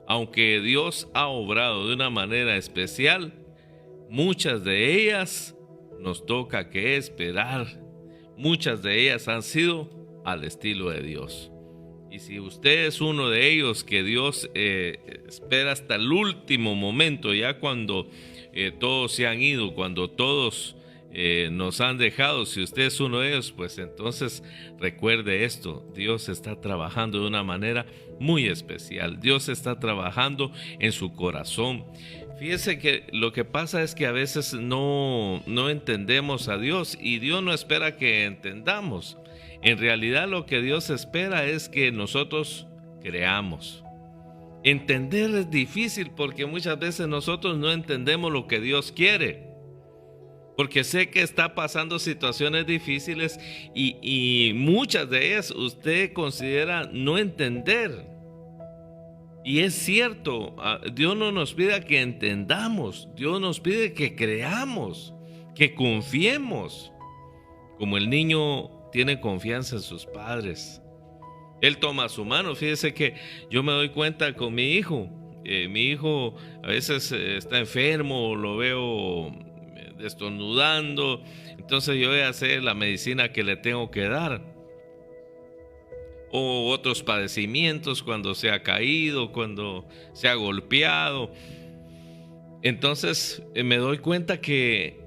Aunque Dios ha obrado de una manera especial, muchas de ellas nos toca que esperar. Muchas de ellas han sido al estilo de Dios. Y si usted es uno de ellos que Dios espera hasta el último momento, ya cuando todos se han ido, cuando todos nos han dejado, si usted es uno de ellos, pues entonces recuerde esto: Dios está trabajando de una manera muy especial. Dios está trabajando en su corazón. Fíjese que lo que pasa es que a veces no entendemos a Dios, y Dios no espera que entendamos. En realidad lo que Dios espera es que nosotros creamos. Entender es difícil porque muchas veces nosotros no entendemos lo que Dios quiere. Porque sé que está pasando situaciones difíciles y muchas de ellas usted considera no entender. Y es cierto, Dios no nos pide que entendamos, Dios nos pide que creamos, que confiemos. Como el niño tiene confianza en sus padres, él toma su mano. Fíjese que yo me doy cuenta con mi hijo. Mi hijo a veces está enfermo, lo veo estornudando, entonces yo voy a hacer la medicina que le tengo que dar. O otros padecimientos, cuando se ha caído, cuando se ha golpeado. Entonces me doy cuenta que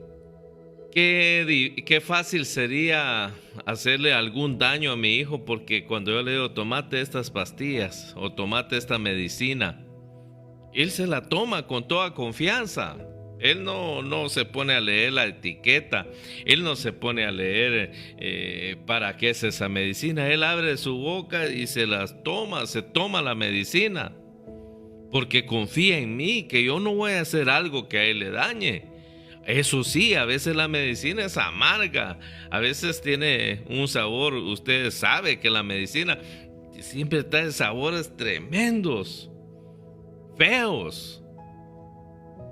qué fácil sería hacerle algún daño a mi hijo, porque cuando yo le digo tomate estas pastillas o tomate esta medicina, él se la toma con toda confianza. Él no se pone a leer la etiqueta, él no se pone a leer para qué es esa medicina. Él abre su boca y se toma la medicina, porque confía en mí, que yo no voy a hacer algo que a él le dañe. Eso sí, a veces la medicina es amarga, a veces tiene un sabor. Usted sabe que la medicina siempre trae sabores tremendos, feos.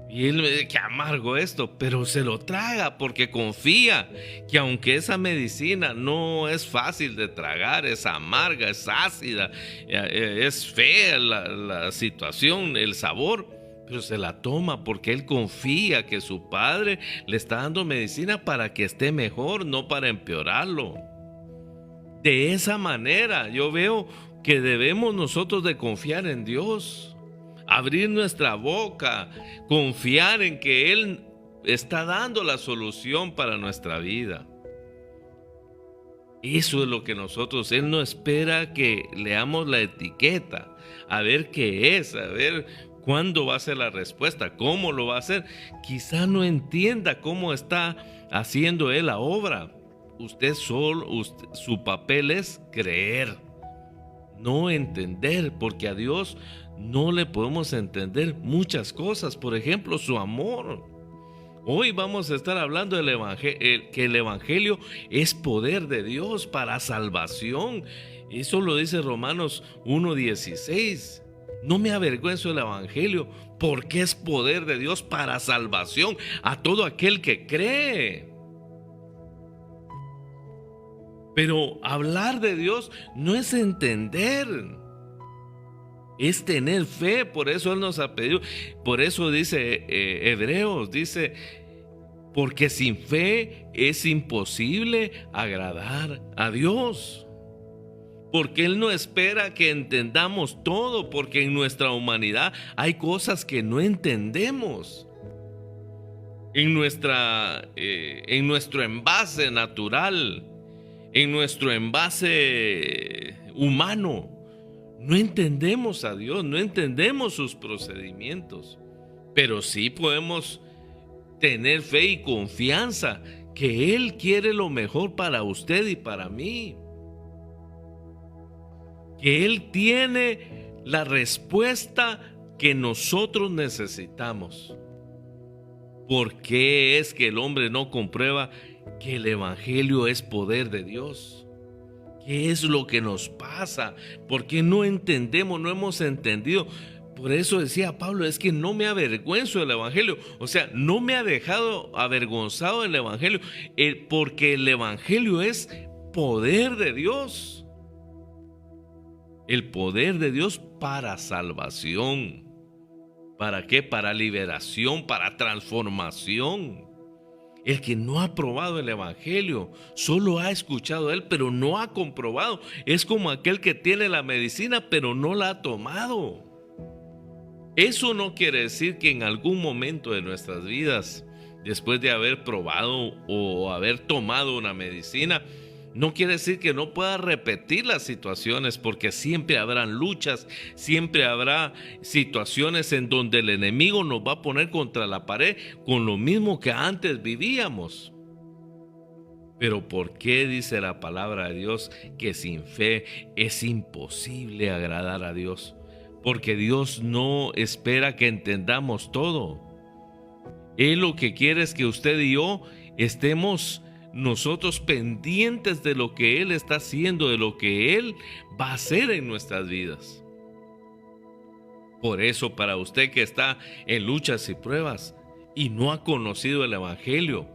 Y él me dice: qué amargo esto, pero se lo traga porque confía que aunque esa medicina no es fácil de tragar, es amarga, es ácida, es fea la situación, el sabor, pero se la toma porque él confía que su padre le está dando medicina para que esté mejor, no para empeorarlo. De esa manera yo veo que debemos nosotros de confiar en Dios. Abrir nuestra boca, confiar en que Él está dando la solución para nuestra vida. Eso es lo que nosotros, Él no espera que leamos la etiqueta, a ver qué es, a ver cuándo va a ser la respuesta, cómo lo va a hacer. Quizá no entienda cómo está haciendo Él la obra. Su papel es creer, no entender, porque a Dios no le podemos entender muchas cosas. Por ejemplo, su amor. Hoy vamos a estar hablando del evangelio, que el evangelio es poder de Dios para salvación. Eso lo dice Romanos 1:16. No me avergüenzo del evangelio, porque es poder de Dios para salvación a todo aquel que cree. Pero hablar de Dios no es entender, es tener fe. Por eso Él nos ha pedido, por eso dice Hebreos, dice: porque sin fe es imposible agradar a Dios. Porque Él no espera que entendamos todo, porque en nuestra humanidad hay cosas que no entendemos. En nuestro envase natural, en nuestro envase humano, no entendemos a Dios, no entendemos sus procedimientos, pero sí podemos tener fe y confianza que Él quiere lo mejor para usted y para mí, que Él tiene la respuesta que nosotros necesitamos. ¿Por qué es que el hombre no comprueba que el evangelio es poder de Dios? ¿Qué es lo que nos pasa? ¿Por qué no entendemos, no hemos entendido? Por eso decía Pablo, es que no me avergüenzo del evangelio. O sea, no me ha dejado avergonzado el evangelio, porque el evangelio es poder de Dios. El poder de Dios para salvación. ¿Para qué? Para liberación, para transformación. El que no ha probado el evangelio, solo ha escuchado él, pero no ha comprobado. Es como aquel que tiene la medicina, pero no la ha tomado. Eso no quiere decir que en algún momento de nuestras vidas, después de haber probado o haber tomado una medicina, no quiere decir que no pueda repetir las situaciones, porque siempre habrán luchas, siempre habrá situaciones en donde el enemigo nos va a poner contra la pared con lo mismo que antes vivíamos. Pero ¿por qué dice la palabra de Dios que sin fe es imposible agradar a Dios? Porque Dios no espera que entendamos todo. Él lo que quiere es que usted y yo estemos nosotros pendientes de lo que Él está haciendo, de lo que Él va a hacer en nuestras vidas. Por eso, para usted que está en luchas y pruebas y no ha conocido el evangelio,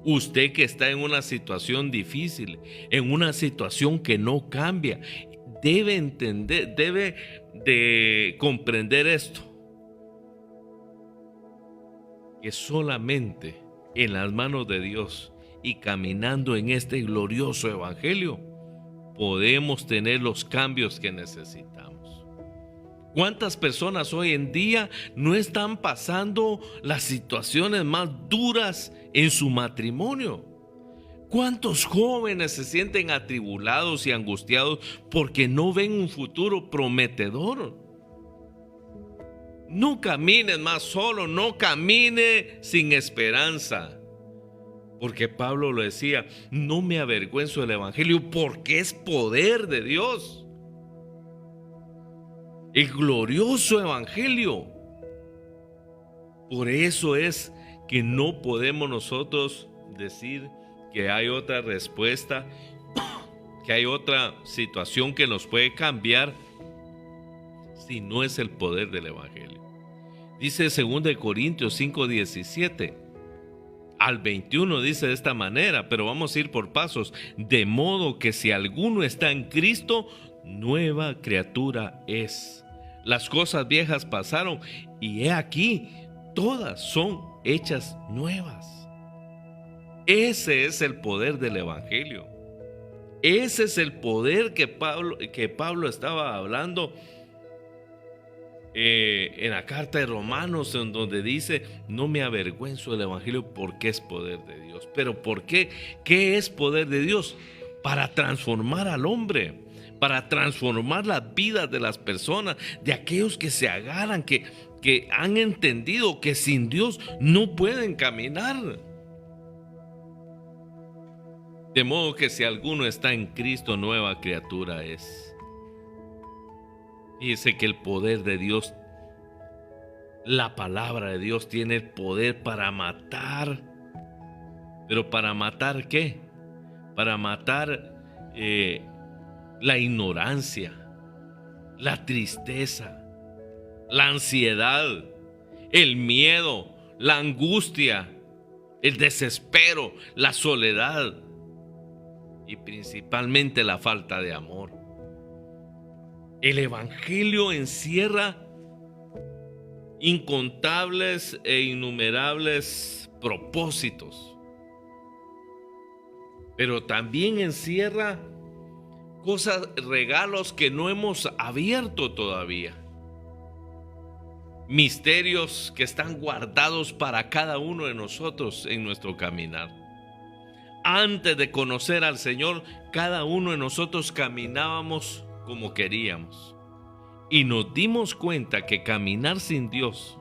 usted que está en una situación difícil, en una situación que no cambia, debe entender, debe de comprender esto, que solamente en las manos de Dios y caminando en este glorioso evangelio podemos tener los cambios que necesitamos. ¿Cuántas personas hoy en día no están pasando las situaciones más duras en su matrimonio? ¿Cuántos jóvenes se sienten atribulados y angustiados porque no ven un futuro prometedor? No camines más solo, no camine sin esperanza. Porque Pablo lo decía, no me avergüenzo del evangelio porque es poder de Dios. El glorioso evangelio. Por eso es que no podemos nosotros decir que hay otra respuesta, que hay otra situación que nos puede cambiar si no es el poder del evangelio. Dice 2 Corintios 5:17 al 21, dice de esta manera, pero vamos a ir por pasos. De modo que si alguno está en Cristo, nueva criatura es. Las cosas viejas pasaron y he aquí, todas son hechas nuevas. Ese es el poder del evangelio. Ese es el poder que Pablo estaba hablando en la carta de Romanos, en donde dice, no me avergüenzo del evangelio porque es poder de Dios. ¿Pero por qué? ¿Qué es poder de Dios? Para transformar al hombre, para transformar las vidas de las personas, de aquellos que se agarran, que han entendido que sin Dios no pueden caminar. De modo que si alguno está en Cristo, nueva criatura es. Fíjese que el poder de Dios, la palabra de Dios tiene el poder para matar. ¿Pero para matar qué? Para matar la ignorancia, la tristeza, la ansiedad, el miedo, la angustia, el desespero, la soledad y principalmente la falta de amor. El evangelio encierra incontables e innumerables propósitos, pero también encierra cosas, regalos que no hemos abierto todavía, misterios que están guardados para cada uno de nosotros en nuestro caminar. Antes de conocer al Señor, cada uno de nosotros caminábamos como queríamos y nos dimos cuenta que caminar sin Dios,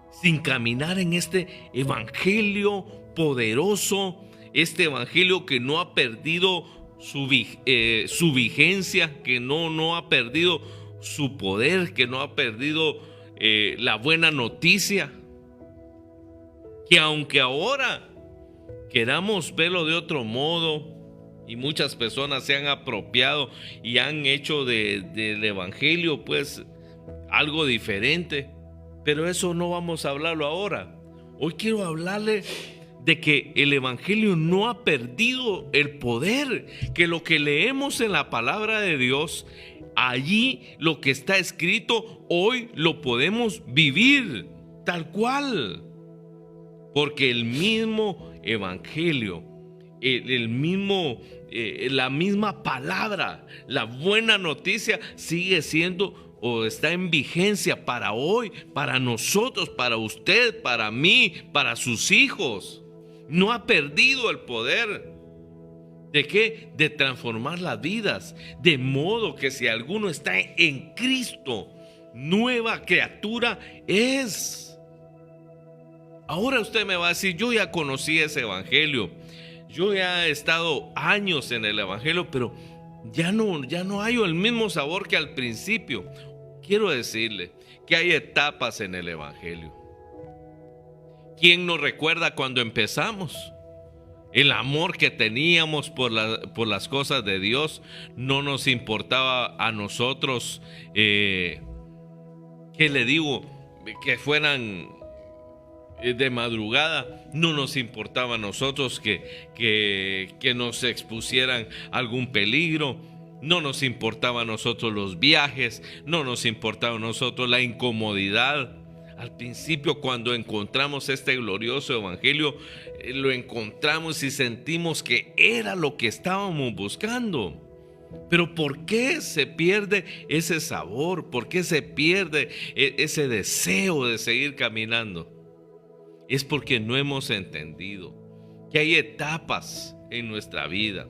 sin caminar en este evangelio poderoso, este evangelio que no ha perdido su vigencia, que no ha perdido su poder, que no ha perdido la buena noticia, que aunque ahora queramos verlo de otro modo, y muchas personas se han apropiado y han hecho del evangelio pues algo diferente, pero eso no vamos a hablarlo ahora. Hoy quiero hablarle de que el evangelio no ha perdido el poder, que lo que leemos en la palabra de Dios Allí lo que está escrito hoy lo podemos vivir tal cual. Porque el mismo evangelio, la misma palabra, la buena noticia sigue siendo o está en vigencia para hoy, para nosotros, para usted, para mí, para sus hijos. No ha perdido el poder. ¿De qué? De transformar las vidas. De modo que si alguno está en Cristo, nueva criatura es. Ahora usted me va a decir, yo ya conocí ese evangelio. Yo ya he estado años en el evangelio, pero ya no hay el mismo sabor que al principio. Quiero decirle que hay etapas en el evangelio. ¿Quién nos recuerda cuando empezamos? El amor que teníamos por las cosas de Dios. No nos importaba a nosotros, ¿qué le digo? Que fueran de madrugada. No nos importaba a nosotros que nos expusieran algún peligro. No nos importaba a nosotros los viajes. No nos importaba a nosotros la incomodidad. Al principio, cuando encontramos este glorioso evangelio, lo encontramos y sentimos que era lo que estábamos buscando. Pero ¿por qué se pierde ese sabor? ¿Por qué se pierde ese deseo de seguir caminando? Es porque no hemos entendido que hay etapas en nuestra vida.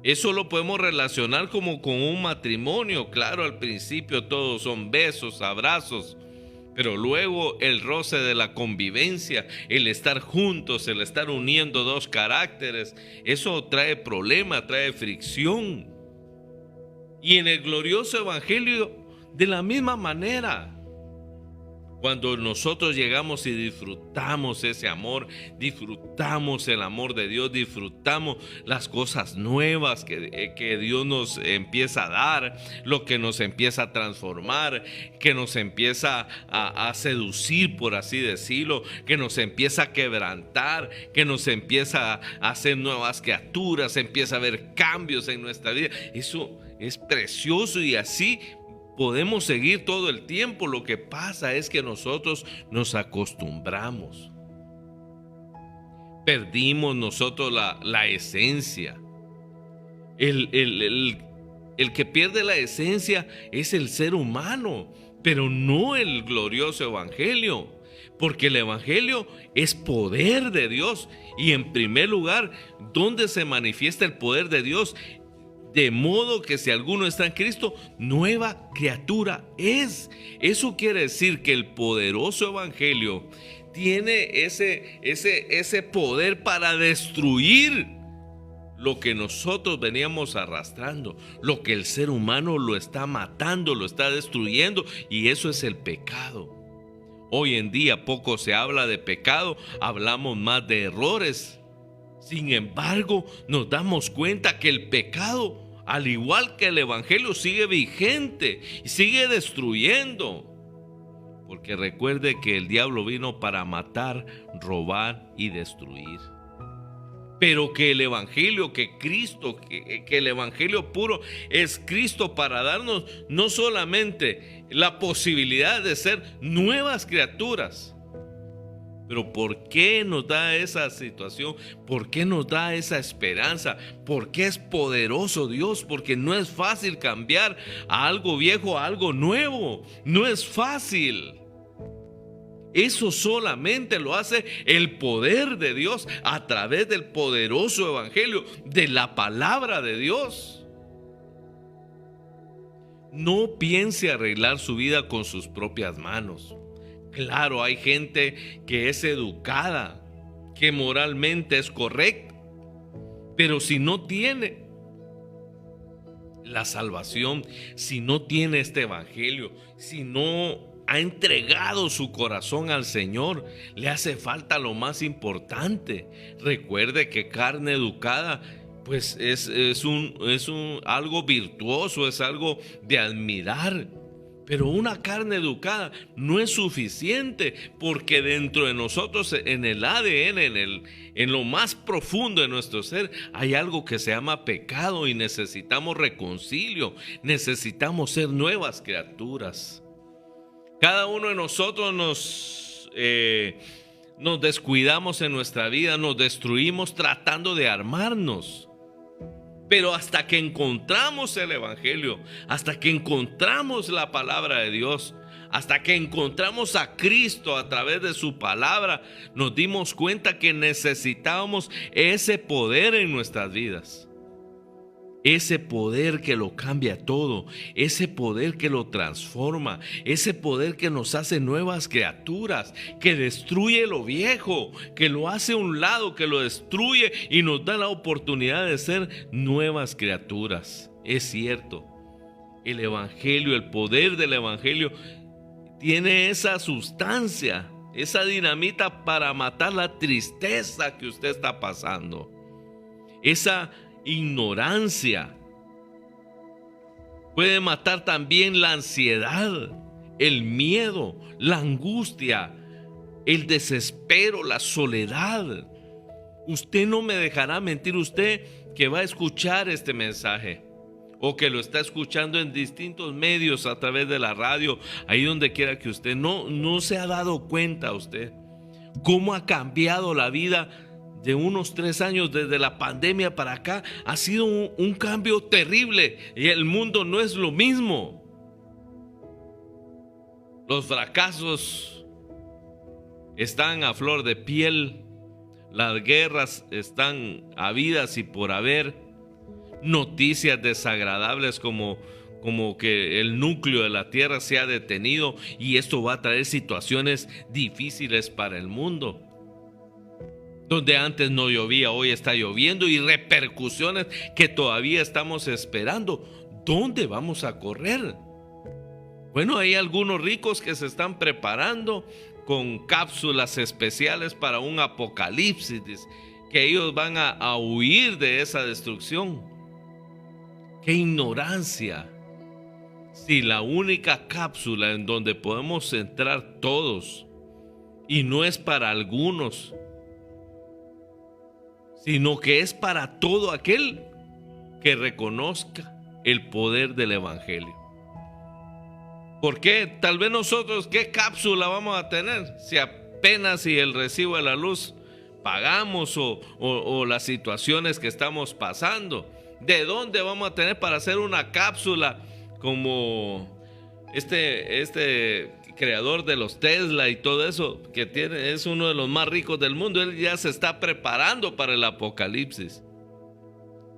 Eso lo podemos relacionar como con un matrimonio. Claro, al principio todos son besos, abrazos. Pero luego el roce de la convivencia, el estar juntos, el estar uniendo dos caracteres, eso trae problema, trae fricción. Y en el glorioso evangelio, de la misma manera, cuando nosotros llegamos y disfrutamos ese amor, disfrutamos el amor de Dios, disfrutamos las cosas nuevas que Dios nos empieza a dar, lo que nos empieza a transformar, que nos empieza a seducir, por así decirlo, que nos empieza a quebrantar, que nos empieza a hacer nuevas criaturas, empieza a haber cambios en nuestra vida. Eso es precioso y así podemos seguir todo el tiempo. Lo que pasa es que nosotros nos acostumbramos. Perdimos nosotros la esencia. El que pierde la esencia es el ser humano, pero no el glorioso evangelio. Porque el evangelio es poder de Dios. Y en primer lugar, ¿dónde se manifiesta el poder de Dios? De modo que si alguno está en Cristo, nueva criatura es. Eso quiere decir que el poderoso evangelio tiene ese poder para destruir lo que nosotros veníamos arrastrando, lo que el ser humano lo está matando, lo está destruyendo, y eso es el pecado. Hoy en día poco se habla de pecado, hablamos más de errores. Sin embargo, nos damos cuenta que el pecado, al igual que el evangelio, sigue vigente y sigue destruyendo. Porque recuerde que el diablo vino para matar, robar y destruir. Pero que el evangelio, que Cristo, que el evangelio puro es Cristo para darnos no solamente la posibilidad de ser nuevas criaturas. Pero ¿por qué nos da esa situación? ¿Por qué nos da esa esperanza? ¿Por qué es poderoso Dios? Porque no es fácil cambiar a algo viejo a algo nuevo. No es fácil. Eso solamente lo hace el poder de Dios a través del poderoso evangelio, de la palabra de Dios. No piense arreglar su vida con sus propias manos. Claro, hay gente que es educada, que moralmente es correcta, pero si no tiene la salvación, si no tiene este evangelio, si no ha entregado su corazón al Señor, le hace falta lo más importante. Recuerde que carne educada pues es algo virtuoso, es algo de admirar. Pero una carne educada no es suficiente, porque dentro de nosotros, en el ADN, en lo más profundo de nuestro ser, hay algo que se llama pecado y necesitamos reconcilio, necesitamos ser nuevas criaturas. Cada uno de nosotros nos descuidamos en nuestra vida, nos destruimos tratando de armarnos. Pero hasta que encontramos el Evangelio, hasta que encontramos la palabra de Dios, hasta que encontramos a Cristo a través de su palabra, nos dimos cuenta que necesitábamos ese poder en nuestras vidas. Ese poder que lo cambia todo, ese poder que lo transforma, ese poder que nos hace nuevas criaturas, que destruye lo viejo, que lo hace a un lado, que lo destruye y nos da la oportunidad de ser nuevas criaturas. Es cierto, el Evangelio, el poder del Evangelio tiene esa sustancia, esa dinamita para matar la tristeza que usted está pasando, esa ignorancia. Puede matar también la ansiedad, el miedo, la angustia, el desespero, la soledad. Usted no me dejará mentir, usted que va a escuchar este mensaje o que lo está escuchando en distintos medios a través de la radio, ahí donde quiera que usted no se ha dado cuenta usted cómo ha cambiado la vida de unos 3 años desde la pandemia para acá. Ha sido un cambio terrible y el mundo no es lo mismo. Los fracasos están a flor de piel, las guerras están habidas y por haber, noticias desagradables como que el núcleo de la tierra se ha detenido, y esto va a traer situaciones difíciles para el mundo. Donde antes no llovía, hoy está lloviendo, y repercusiones que todavía estamos esperando. ¿Dónde vamos a correr? Bueno, hay algunos ricos que se están preparando con cápsulas especiales para un apocalipsis, que ellos van a huir de esa destrucción. ¡Qué ignorancia! Si la única cápsula en donde podemos entrar todos, y no es para algunos, sino que es para todo aquel que reconozca el poder del Evangelio. ¿Por qué? Tal vez nosotros, ¿qué cápsula vamos a tener? Si apenas si el recibo de la luz pagamos o las situaciones que estamos pasando. ¿De dónde vamos a tener para hacer una cápsula como este creador de los Tesla y todo eso, que es uno de los más ricos del mundo? Él ya se está preparando para el apocalipsis.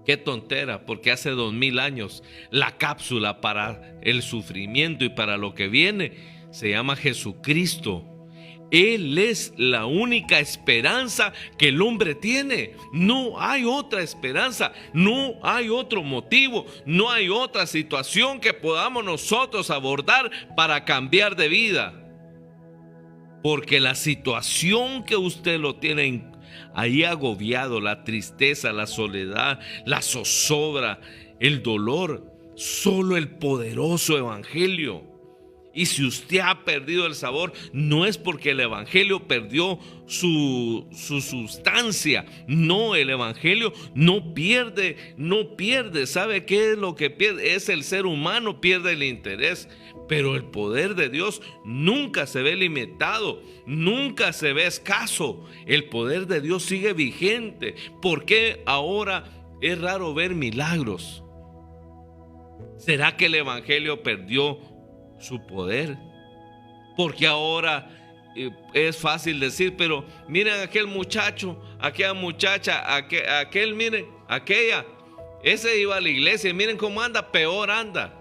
Qué tontera, porque hace 2000 años la cápsula para el sufrimiento y para lo que viene se llama Jesucristo. Él es la única esperanza que el hombre tiene. No hay otra esperanza, no hay otro motivo, no hay otra situación que podamos nosotros abordar para cambiar de vida. Porque la situación que usted lo tiene ahí agobiado, la tristeza, la soledad, la zozobra, el dolor, solo el poderoso Evangelio. Y si usted ha perdido el sabor, no es porque el Evangelio perdió su sustancia. No, el Evangelio no pierde. ¿Sabe qué es lo que pierde? Es el ser humano, pierde el interés. Pero el poder de Dios nunca se ve limitado, nunca se ve escaso. El poder de Dios sigue vigente. ¿Por qué ahora es raro ver milagros? ¿Será que el Evangelio perdió su poder? Porque ahora es fácil decir, pero miren aquel muchacho, aquella muchacha, aquel, miren, aquella, ese iba a la iglesia y miren cómo anda, peor anda.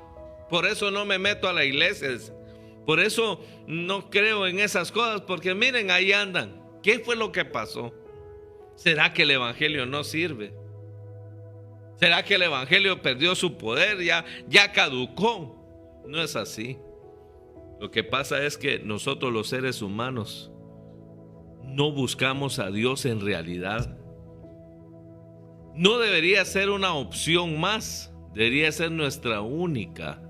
Por eso no me meto a la iglesia, por eso no creo en esas cosas, porque miren, ahí andan. ¿Qué fue lo que pasó? ¿Será que el Evangelio no sirve? ¿Será que el Evangelio perdió su poder? Ya caducó. No es así. Lo que pasa es que nosotros los seres humanos no buscamos a Dios en realidad. No debería ser una opción más, debería ser nuestra única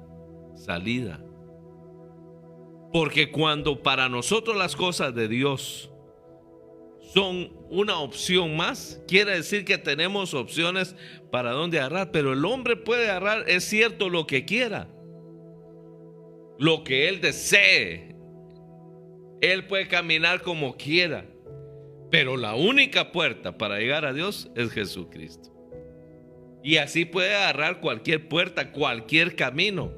salida. Porque cuando para nosotros las cosas de Dios son una opción más, quiere decir que tenemos opciones para dónde agarrar. Pero el hombre puede agarrar, es cierto, lo que quiera, lo que él desee. Él puede caminar como quiera, pero la única puerta para llegar a Dios es Jesucristo. Y así puede agarrar cualquier puerta, cualquier camino,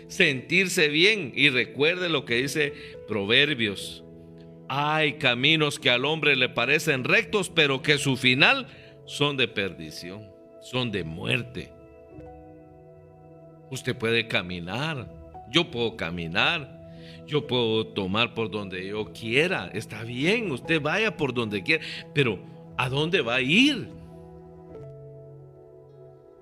sentirse bien. Y recuerde lo que dice Proverbios: hay caminos que al hombre le parecen rectos, pero que su final son de perdición, son de muerte. Usted puede caminar, yo puedo caminar, yo puedo tomar por donde yo quiera. Está bien, usted vaya por donde quiera, pero ¿a dónde va a ir?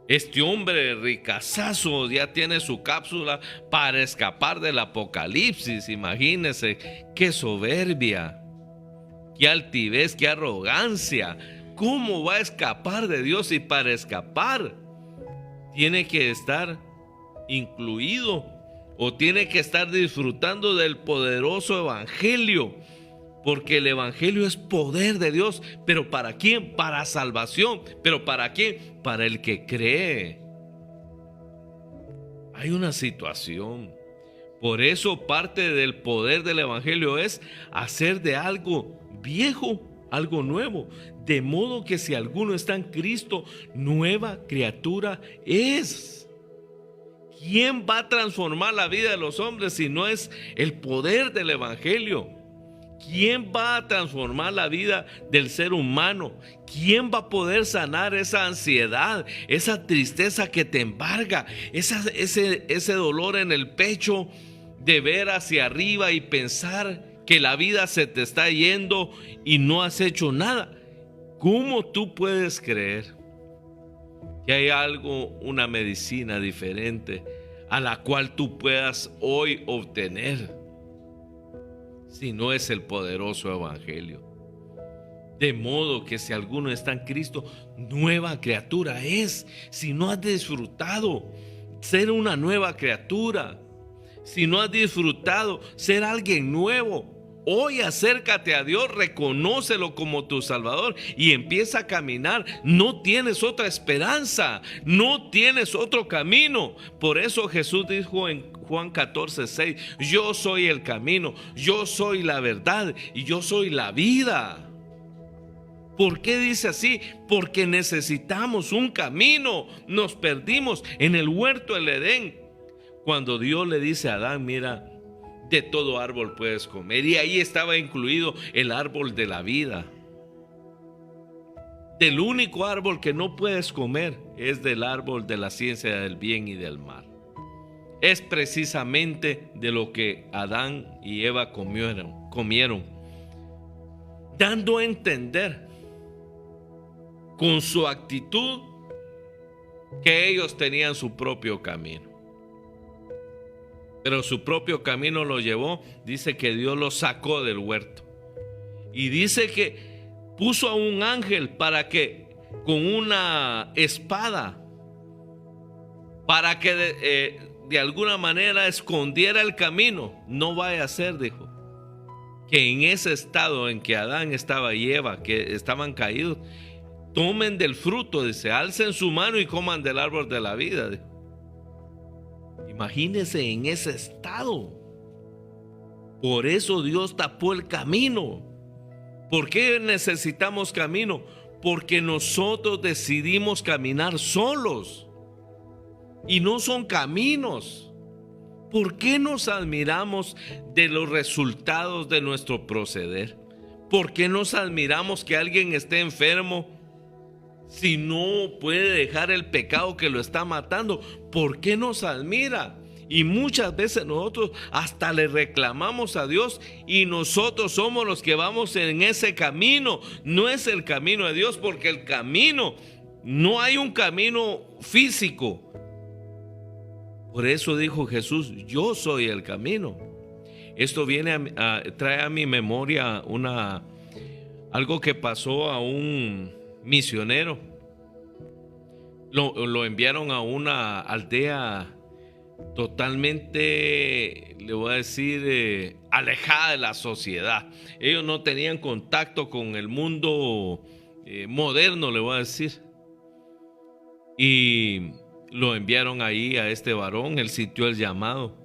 Este hombre ricazazo ya tiene su cápsula para escapar del apocalipsis. Imagínese qué soberbia, qué altivez, qué arrogancia. ¿Cómo va a escapar de Dios? Y para escapar tiene que estar incluido o tiene que estar disfrutando del poderoso evangelio. Porque el evangelio es poder de Dios. ¿Pero para quién? Para salvación. ¿Pero para quién? Para el que cree. Hay una situación. Por eso parte del poder del evangelio es hacer de algo viejo algo nuevo. De modo que si alguno está en Cristo, nueva criatura es. ¿Quién va a transformar la vida de los hombres si no es el poder del evangelio? ¿Quién va a transformar la vida del ser humano? ¿Quién va a poder sanar esa ansiedad, esa tristeza que te embarga, ese dolor en el pecho de ver hacia arriba y pensar que la vida se te está yendo y no has hecho nada? ¿Cómo tú puedes creer que hay algo, una medicina diferente a la cual tú puedas hoy obtener, si no es el poderoso evangelio? De modo que si alguno está en Cristo, nueva criatura es. Si no has disfrutado ser una nueva criatura, si no has disfrutado ser alguien nuevo, hoy acércate a Dios, reconócelo como tu Salvador y empieza a caminar. No tienes otra esperanza, no tienes otro camino. Por eso Jesús dijo en Juan 14:6: yo soy el camino, yo soy la verdad y yo soy la vida. ¿Por qué dice así? Porque necesitamos un camino. Nos perdimos en el huerto del Edén, cuando Dios le dice a Adán: mira, de todo árbol puedes comer. Y ahí estaba incluido el árbol de la vida. Del único árbol que no puedes comer es del árbol de la ciencia del bien y del mal. Es precisamente de lo que Adán y Eva comieron, dando a entender con su actitud que ellos tenían su propio camino. Pero su propio camino lo llevó, dice que Dios los sacó del huerto. Y dice que puso a un ángel para que con una espada, para que de alguna manera escondiera el camino. No vaya a ser, dijo, que en ese estado en que Adán estaba y Eva, que estaban caídos, tomen del fruto, dice, alcen su mano y coman del árbol de la vida, dijo. Imagínense en ese estado. Por eso Dios tapó el camino. ¿Por qué necesitamos camino? Porque nosotros decidimos caminar solos y no son caminos. ¿Por qué nos admiramos de los resultados de nuestro proceder? ¿Por qué nos admiramos que alguien esté enfermo si no puede dejar el pecado que lo está matando? ¿Por qué nos admira? Y muchas veces nosotros hasta le reclamamos a Dios y nosotros somos los que vamos en ese camino. No es el camino de Dios, porque el camino, no hay un camino físico. Por eso dijo Jesús: yo soy el camino. Esto trae a mi memoria algo que pasó a un misionero. Lo enviaron a una aldea totalmente, le voy a decir, alejada de la sociedad. Ellos no tenían contacto con el mundo moderno, le voy a decir. Y lo enviaron ahí a este varón, él sintió el llamado.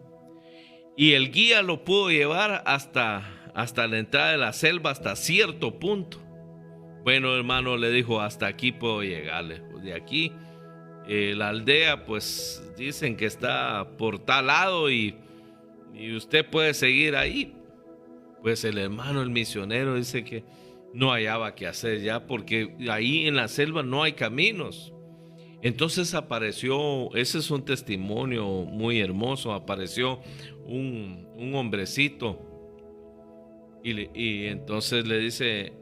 Y el guía lo pudo llevar hasta la entrada de la selva, hasta cierto punto. Bueno, hermano, le dijo, hasta aquí puedo llegarle. De aquí, la aldea, pues dicen que está por tal lado y usted puede seguir ahí. Pues el hermano, el misionero, dice que no hallaba qué hacer ya, porque ahí en la selva no hay caminos. Entonces apareció, ese es un testimonio muy hermoso, apareció un hombrecito y entonces le dice,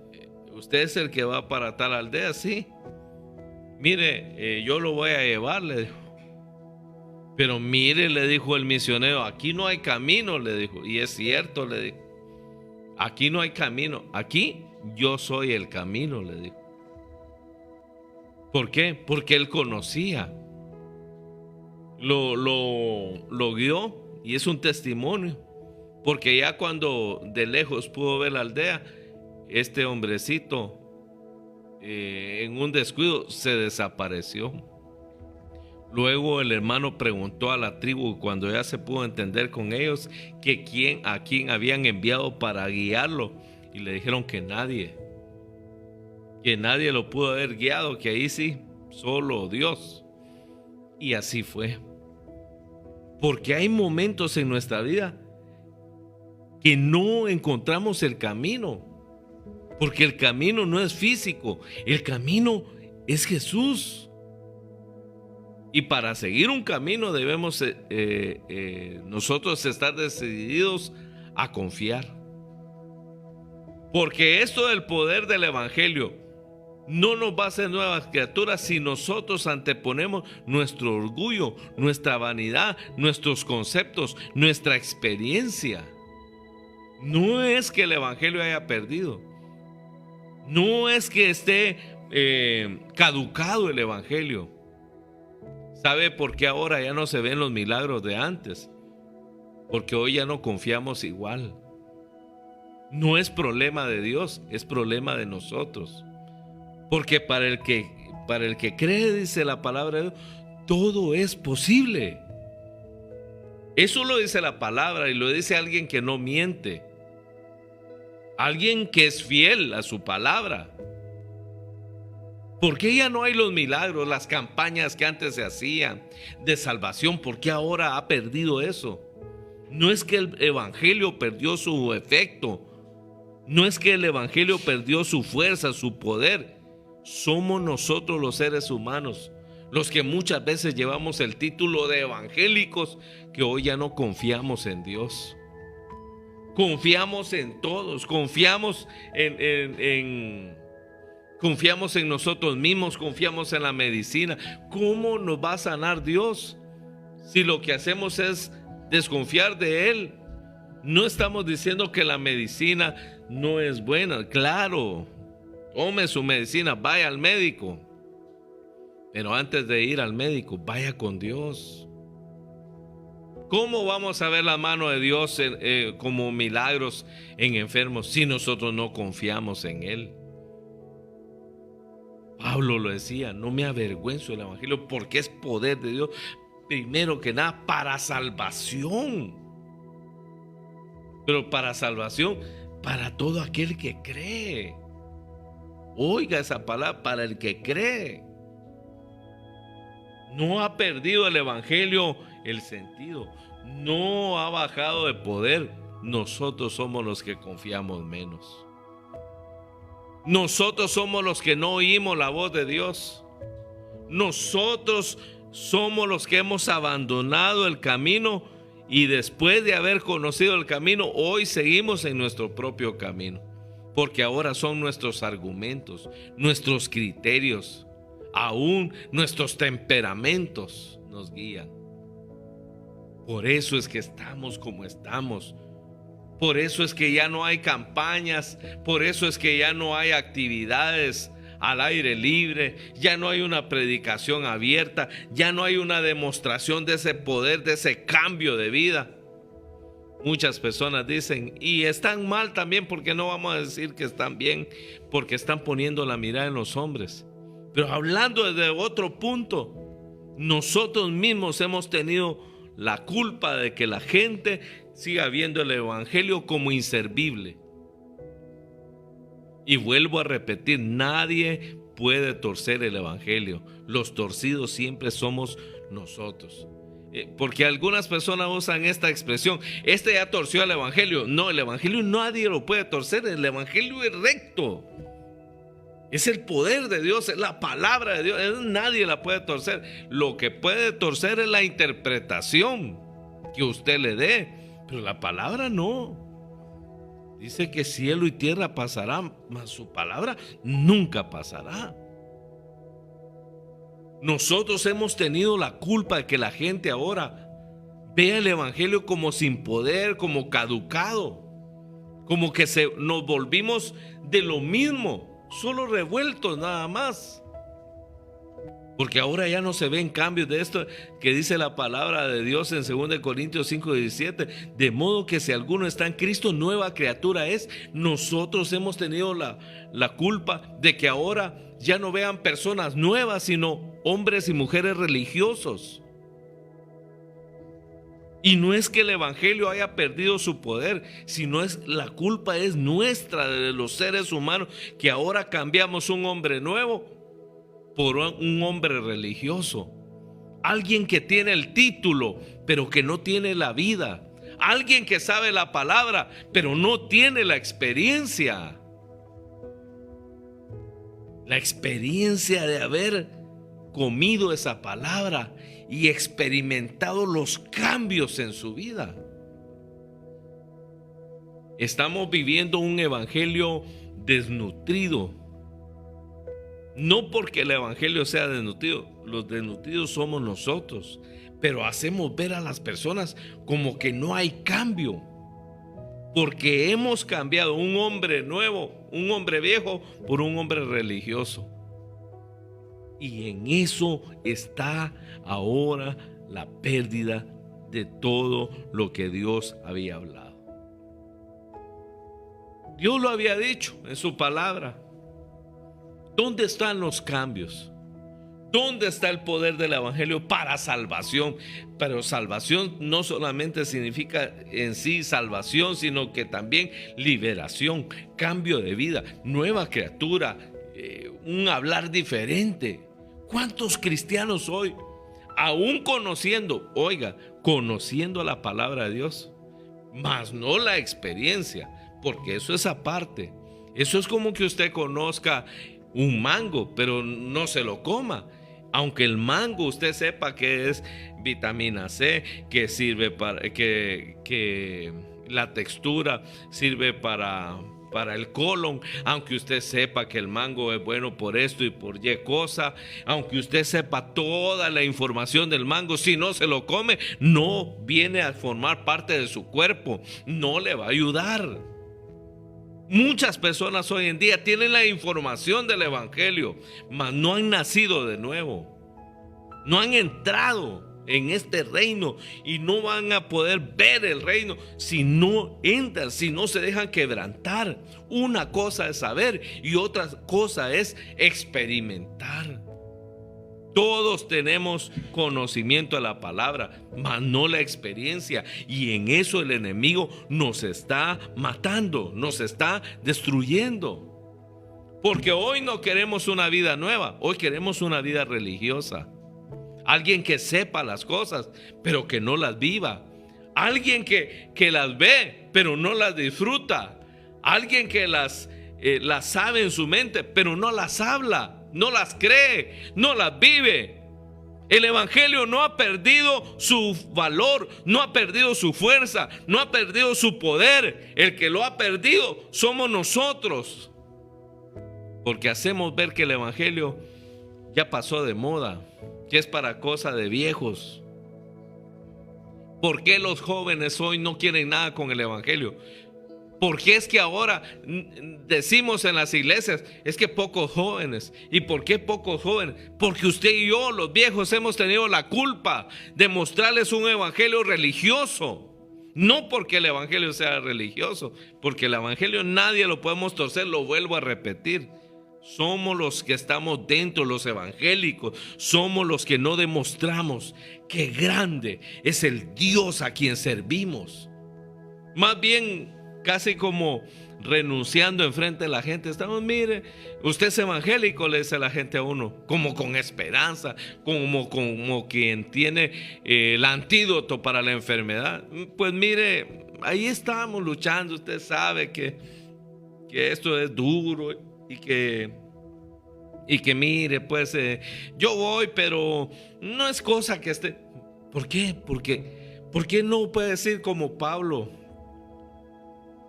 ¿usted es el que va para tal aldea? Sí. Mire, yo lo voy a llevar, le dijo. Pero mire, le dijo el misionero, aquí no hay camino, le dijo. Y es cierto, le dijo. Aquí no hay camino, aquí yo soy el camino, le dijo. ¿Por qué? Porque él conocía. Lo guió y es un testimonio. Porque ya cuando de lejos pudo ver la aldea, este hombrecito en un descuido se desapareció. Luego el hermano preguntó a la tribu, cuando ya se pudo entender con ellos, que a quién habían enviado para guiarlo, y le dijeron que nadie lo pudo haber guiado, que ahí sí, solo Dios. Y así fue. Porque hay momentos en nuestra vida que no encontramos el camino, porque el camino no es físico, el camino es Jesús. Y para seguir un camino debemos nosotros estar decididos a confiar. Porque esto del poder del evangelio no nos va a hacer nuevas criaturas si nosotros anteponemos nuestro orgullo, nuestra vanidad, nuestros conceptos, nuestra experiencia. No es que el evangelio haya perdido. No es que esté caducado el evangelio. ¿Sabe por qué ahora ya no se ven los milagros de antes? Porque hoy ya no confiamos igual. No es problema de Dios, es problema de nosotros. Porque para el que cree, dice la palabra de Dios, todo es posible. Eso lo dice la palabra y lo dice alguien que no miente. Alguien que es fiel a su palabra. ¿Por qué ya no hay los milagros, las campañas que antes se hacían de salvación? ¿Por qué ahora ha perdido eso? No es que el evangelio perdió su efecto. No es que el evangelio perdió su fuerza, su poder. Somos nosotros los seres humanos los que muchas veces llevamos el título de evangélicos, que hoy ya no confiamos en Dios. Confiamos en todos, confiamos confiamos en nosotros mismos, confiamos en la medicina. ¿Cómo nos va a sanar Dios si lo que hacemos es desconfiar de Él? No estamos diciendo que la medicina no es buena. Claro, tome su medicina, vaya al médico. Pero antes de ir al médico, vaya con Dios. ¿Cómo vamos a ver la mano de Dios como milagros en enfermos si nosotros no confiamos en Él? Pablo lo decía, no me avergüenzo del evangelio porque es poder de Dios, primero que nada, para salvación. Pero para salvación, para todo aquel que cree. Oiga esa palabra, para el que cree. No ha perdido el evangelio el sentido, no ha bajado de poder. Nosotros somos los que confiamos menos. Nosotros somos los que no oímos la voz de Dios. Nosotros somos los que hemos abandonado el camino y después de haber conocido el camino, hoy seguimos en nuestro propio camino. Porque ahora son nuestros argumentos, nuestros criterios, aún nuestros temperamentos nos guían. Por eso es que estamos como estamos. Por eso es que ya no hay campañas, por eso es que ya no hay actividades al aire libre, ya no hay una predicación abierta, ya no hay una demostración de ese poder, de ese cambio de vida. Muchas personas dicen, y están mal también, porque no vamos a decir que están bien, porque están poniendo la mirada en los hombres. Pero hablando desde otro punto, nosotros mismos hemos tenido la culpa de que la gente siga viendo el evangelio como inservible. Y vuelvo a repetir, nadie puede torcer el evangelio. Los torcidos siempre somos nosotros. Porque algunas personas usan esta expresión, este ya torció el evangelio. No, el evangelio nadie lo puede torcer, el evangelio es recto. Es el poder de Dios, es la palabra de Dios, nadie la puede torcer. Lo que puede torcer es la interpretación que usted le dé, pero la palabra no. Dice que cielo y tierra pasarán, mas su palabra nunca pasará. Nosotros hemos tenido la culpa de que la gente ahora vea el evangelio como sin poder, como caducado, como que nos volvimos de lo mismo, solo revueltos nada más. Porque ahora ya no se ven cambios de esto que dice la palabra de Dios en 2 Corintios 5:17. De modo que si alguno está en Cristo, nueva criatura es. Nosotros hemos tenido la culpa de que ahora ya no vean personas nuevas, sino hombres y mujeres religiosos. Y no es que el evangelio haya perdido su poder, sino la culpa es nuestra, de los seres humanos, que ahora cambiamos un hombre nuevo por un hombre religioso. Alguien que tiene el título, pero que no tiene la vida. Alguien que sabe la palabra, pero no tiene la experiencia. La experiencia de haber comido esa palabra y experimentado los cambios en su vida. Estamos viviendo un evangelio desnutrido. No porque el evangelio sea desnutrido, los desnutridos somos nosotros, pero hacemos ver a las personas como que no hay cambio, porque hemos cambiado un hombre nuevo, un hombre viejo, por un hombre religioso. Y en eso está ahora la pérdida de todo lo que Dios había hablado. Dios lo había dicho en su palabra. ¿Dónde están los cambios? ¿Dónde está el poder del evangelio para salvación? Pero salvación no solamente significa en sí salvación, sino que también liberación, cambio de vida, nueva criatura, un hablar diferente. ¿Cuántos cristianos hoy, aún conociendo la palabra de Dios, mas no la experiencia? Porque eso es aparte. Eso es como que usted conozca un mango, pero no se lo coma. Aunque el mango usted sepa que es vitamina C, que sirve para que la textura sirve para el colon, aunque usted sepa que el mango es bueno por esto y por Y cosa, aunque usted sepa toda la información del mango, si no se lo come, no viene a formar parte de su cuerpo, no le va a ayudar. Muchas personas hoy en día tienen la información del evangelio, mas no han nacido de nuevo. No han entrado en este reino y no van a poder ver el reino si no entran, si no se dejan quebrantar. Una cosa es saber y otra cosa es experimentar. Todos tenemos conocimiento de la palabra, mas no la experiencia, y en eso el enemigo nos está matando, nos está destruyendo. Porque hoy no queremos una vida nueva, hoy queremos una vida religiosa. Alguien que sepa las cosas, pero que no las viva. Alguien que las ve, pero no las disfruta. Alguien que las sabe en su mente, pero no las habla. No las cree, no las vive. El evangelio no ha perdido su valor, no ha perdido su fuerza, no ha perdido su poder. El que lo ha perdido somos nosotros, porque hacemos ver que el evangelio ya pasó de moda, que es para cosa de viejos. ¿Por qué los jóvenes hoy no quieren nada con el evangelio? Porque es que ahora decimos en las iglesias, es que pocos jóvenes. ¿Y por qué pocos jóvenes? Porque usted y yo, los viejos, hemos tenido la culpa de mostrarles un evangelio religioso. No porque el evangelio sea religioso, porque el evangelio nadie lo podemos torcer, lo vuelvo a repetir. Somos los que estamos dentro, los evangélicos, somos los que no demostramos qué grande es el Dios a quien servimos. Más bien, casi como renunciando enfrente de la gente, estamos, mire, usted es evangélico, le dice la gente a uno, como con esperanza, como quien tiene el antídoto para la enfermedad. Pues mire, ahí estamos luchando, usted sabe que esto es duro y que mire, pues yo voy, pero no es cosa que esté. ¿Por qué? ¿Por qué no puede decir como Pablo?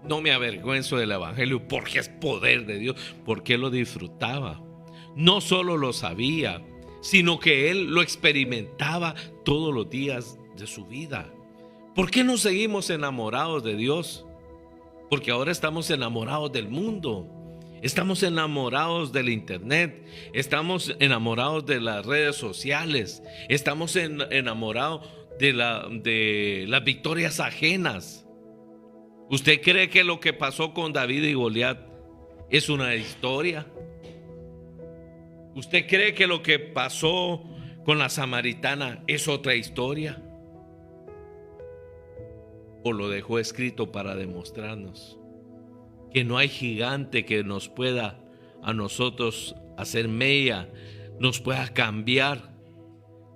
No me avergüenzo del evangelio porque es poder de Dios, porque él lo disfrutaba. No solo lo sabía, sino que él lo experimentaba todos los días de su vida. ¿Por qué no seguimos enamorados de Dios? Porque ahora estamos enamorados del mundo. Estamos enamorados del internet, estamos enamorados de las redes sociales, estamos enamorados de las victorias ajenas. ¿Usted cree que lo que pasó con David y Goliat es una historia? ¿Usted cree que lo que pasó con la samaritana es otra historia? ¿O lo dejó escrito para demostrarnos que no hay gigante que nos pueda a nosotros hacer mella, nos pueda cambiar,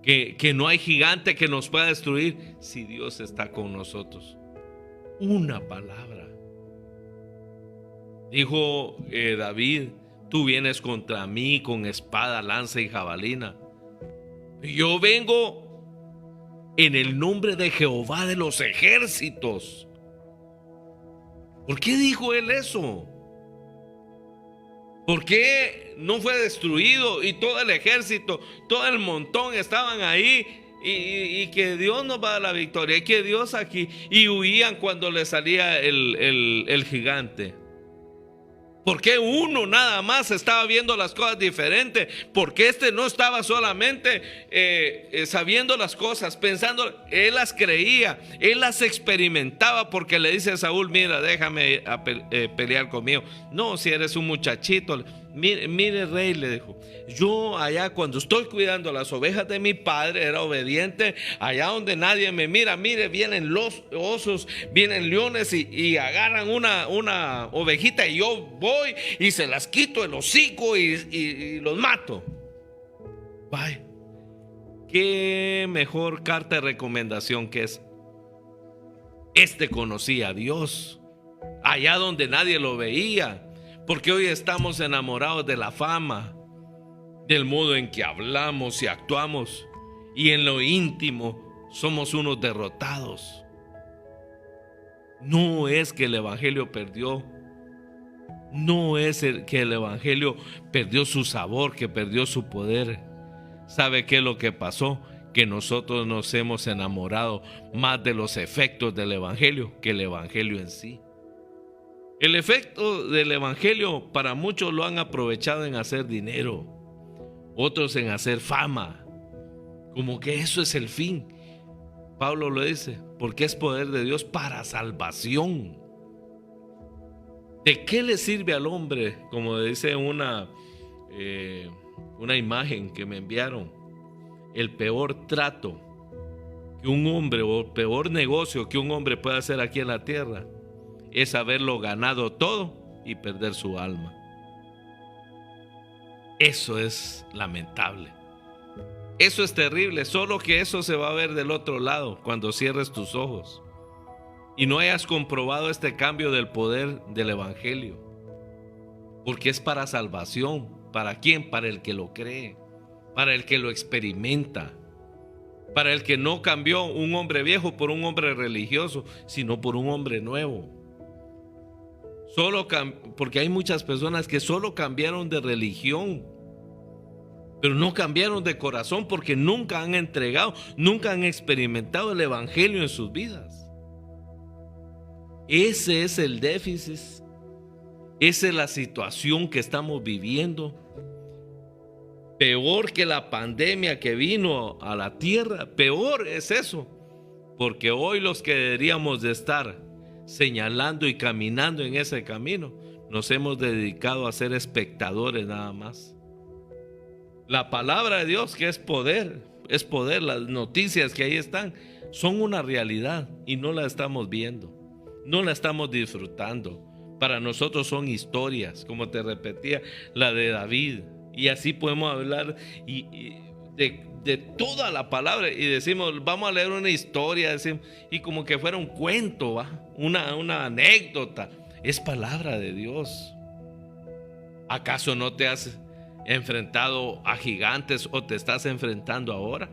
que no hay gigante que nos pueda destruir si Dios está con nosotros? Una palabra. Dijo David, tú vienes contra mí con espada, lanza y jabalina. Yo vengo en el nombre de Jehová de los ejércitos. ¿Por qué dijo él eso? ¿Por qué no fue destruido y todo el ejército, todo el montón estaban ahí? Y que Dios nos va a dar la victoria, y que Dios aquí, y huían cuando le salía el gigante. ¿Por qué uno nada más estaba viendo las cosas diferentes? Porque este no estaba solamente sabiendo las cosas, pensando, él las creía, él las experimentaba, porque le dice a Saúl, mira, déjame pelear conmigo. No, si eres un muchachito. Mire, rey, le dijo, yo allá cuando estoy cuidando las ovejas de mi padre era obediente, allá donde nadie me mira, mire, vienen los osos, vienen leones y agarran una ovejita y yo voy y se las quito el hocico y los mato. Vaya, qué mejor carta de recomendación que es. Este conocía a Dios allá donde nadie lo veía. Porque hoy estamos enamorados de la fama, del modo en que hablamos y actuamos, y en lo íntimo somos unos derrotados. No es que el evangelio perdió, no es que el evangelio perdió su sabor, que perdió su poder. ¿Sabe qué es lo que pasó? Que nosotros nos hemos enamorado más de los efectos del evangelio que el evangelio en sí. El efecto del evangelio para muchos lo han aprovechado en hacer dinero, otros en hacer fama, como que eso es el fin. Pablo lo dice, porque es poder de Dios para salvación. ¿De qué le sirve al hombre? Como dice una imagen que me enviaron, el peor trato que un hombre o el peor negocio que un hombre puede hacer aquí en la tierra es haberlo ganado todo y perder su alma. Eso es lamentable. Eso es terrible. Solo que eso se va a ver del otro lado cuando cierres tus ojos y no hayas comprobado este cambio del poder del evangelio. Porque es para salvación. ¿Para quién? Para el que lo cree, para el que lo experimenta, para el que no cambió un hombre viejo por un hombre religioso, sino por un hombre nuevo. Porque hay muchas personas que solo cambiaron de religión, pero no cambiaron de corazón, porque nunca han entregado, nunca han experimentado el evangelio en sus vidas. Ese es el déficit. Esa es la situación que estamos viviendo. Peor que la pandemia que vino a la tierra, peor es eso. Porque hoy los que deberíamos de estar señalando y caminando en ese camino, nos hemos dedicado a ser espectadores nada más. La palabra de Dios, que es poder, las noticias que ahí están, son una realidad y no la estamos viendo, no la estamos disfrutando. Para nosotros son historias, como te repetía, la de David, y así podemos hablar de toda la palabra, y decimos, vamos a leer una historia, decimos, y como que fuera un cuento, ¿va? Una anécdota. Es palabra de Dios. ¿Acaso no te has enfrentado a gigantes o te estás enfrentando ahora?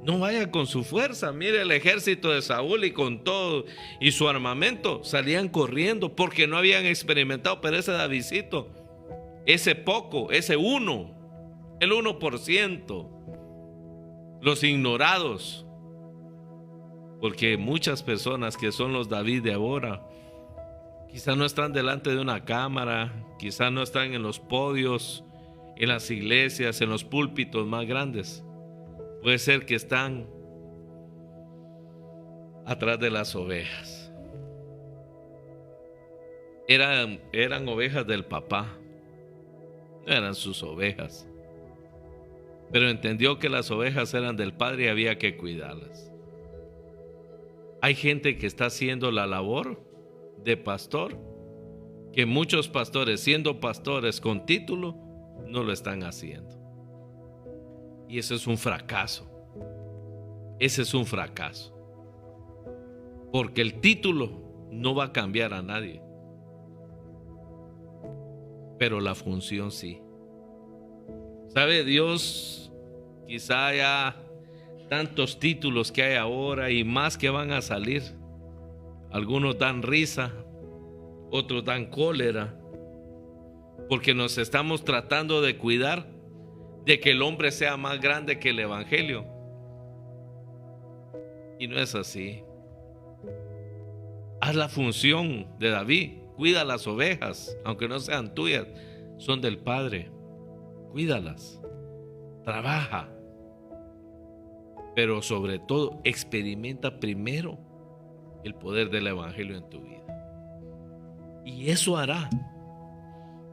No vaya con su fuerza. Mire el ejército de Saúl y con todo y su armamento salían corriendo porque no habían experimentado. Pero ese Davidcito, ese poco, ese uno, el 1%, los ignorados, porque muchas personas que son los David de ahora quizás no están delante de una cámara, quizás no están en los podios, en las iglesias, en los púlpitos más grandes. Puede ser que están atrás de las ovejas. Eran ovejas del papá, no eran sus ovejas. Pero entendió que las ovejas eran del padre y había que cuidarlas. Hay gente que está haciendo la labor de pastor, que muchos pastores, siendo pastores con título, no lo están haciendo. Y eso es un fracaso. Ese es un fracaso. Porque el título no va a cambiar a nadie. Pero la función sí. ¿Sabe? Dios, quizá haya tantos títulos que hay ahora y más que van a salir. Algunos dan risa, otros dan cólera. Porque nos estamos tratando de cuidar de que el hombre sea más grande que el evangelio. Y no es así. Haz la función de David. Cuida las ovejas, aunque no sean tuyas, son del Padre. Cuídalas. Trabaja. Pero sobre todo, experimenta primero el poder del evangelio en tu vida. Y eso hará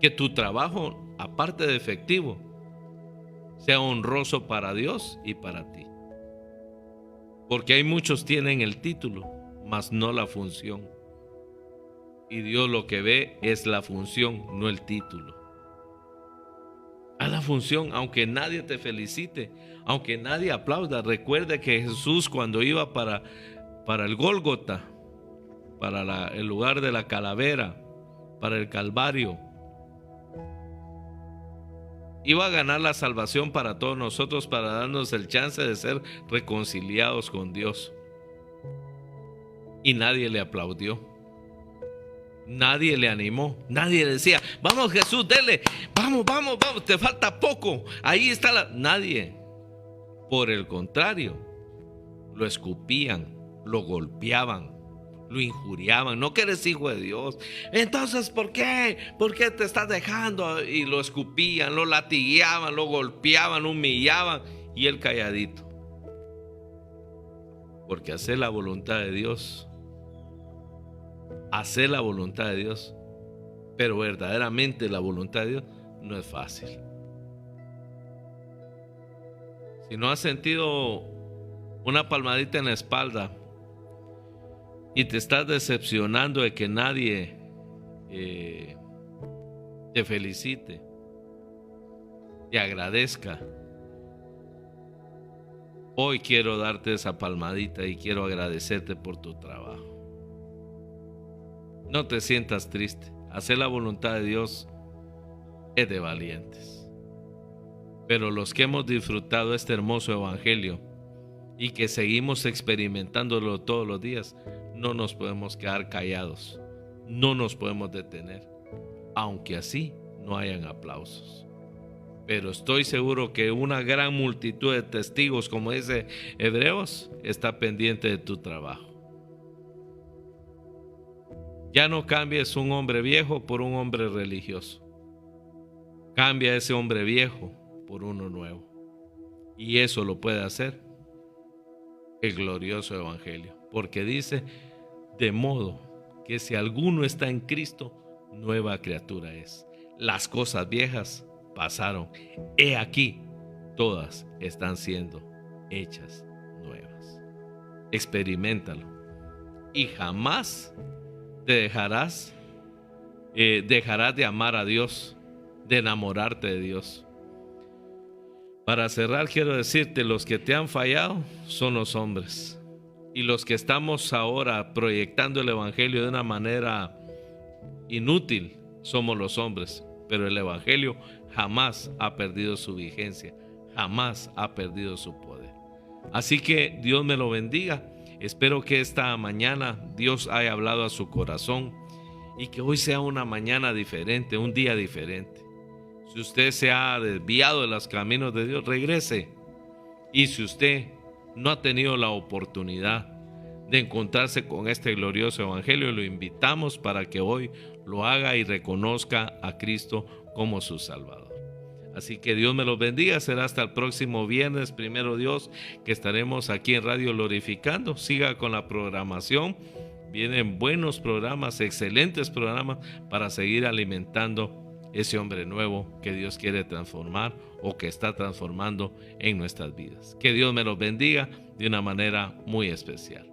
que tu trabajo, aparte de efectivo, sea honroso para Dios y para ti. Porque hay muchos tienen el título, mas no la función. Y Dios lo que ve es la función, no el título. Haz la función, aunque nadie te felicite, aunque nadie aplauda. Recuerde que Jesús, cuando iba para el Gólgota, para el lugar de la calavera, para el Calvario, iba a ganar la salvación para todos nosotros, para darnos el chance de ser reconciliados con Dios. Y nadie le aplaudió. Nadie le animó. Nadie le decía, vamos Jesús, dele, vamos, te falta poco. Ahí está Nadie. Por el contrario, lo escupían, lo golpeaban, lo injuriaban. No que eres hijo de Dios. Entonces, ¿por qué? ¿Por qué te estás dejando? Y lo escupían, lo latigueaban, lo golpeaban, lo humillaban. Y él calladito. Porque hacer la voluntad de Dios, pero verdaderamente la voluntad de Dios no es fácil. Si no has sentido una palmadita en la espalda y te estás decepcionando de que nadie te felicite, te agradezca, hoy quiero darte esa palmadita y quiero agradecerte por tu trabajo. No te sientas triste. Hacer la voluntad de Dios es de valientes. Pero los que hemos disfrutado este hermoso evangelio y que seguimos experimentándolo todos los días, no nos podemos quedar callados. No nos podemos detener, aunque así no hayan aplausos. Pero estoy seguro que una gran multitud de testigos, como dice Hebreos, está pendiente de tu trabajo. Ya no cambies un hombre viejo por un hombre religioso. Cambia ese hombre viejo por uno nuevo. Y eso lo puede hacer el glorioso evangelio. Porque dice, de modo que si alguno está en Cristo, nueva criatura es. Las cosas viejas pasaron. He aquí, todas están siendo hechas nuevas. Experiméntalo. Y jamás te dejarás de amar a Dios, de enamorarte de Dios. Para cerrar, quiero decirte, los que te han fallado son los hombres. Y los que estamos ahora proyectando el evangelio de una manera inútil somos los hombres. Pero el evangelio jamás ha perdido su vigencia, jamás ha perdido su poder. Así que Dios me lo bendiga. Espero que esta mañana Dios haya hablado a su corazón y que hoy sea una mañana diferente, un día diferente. Si usted se ha desviado de los caminos de Dios, regrese. Y si usted no ha tenido la oportunidad de encontrarse con este glorioso evangelio, lo invitamos para que hoy lo haga y reconozca a Cristo como su Salvador. Así que Dios me los bendiga. Será hasta el próximo viernes, primero Dios, que estaremos aquí en Radio Glorificando. Siga con la programación. Vienen buenos programas, excelentes programas para seguir alimentando ese hombre nuevo que Dios quiere transformar o que está transformando en nuestras vidas. Que Dios me los bendiga de una manera muy especial.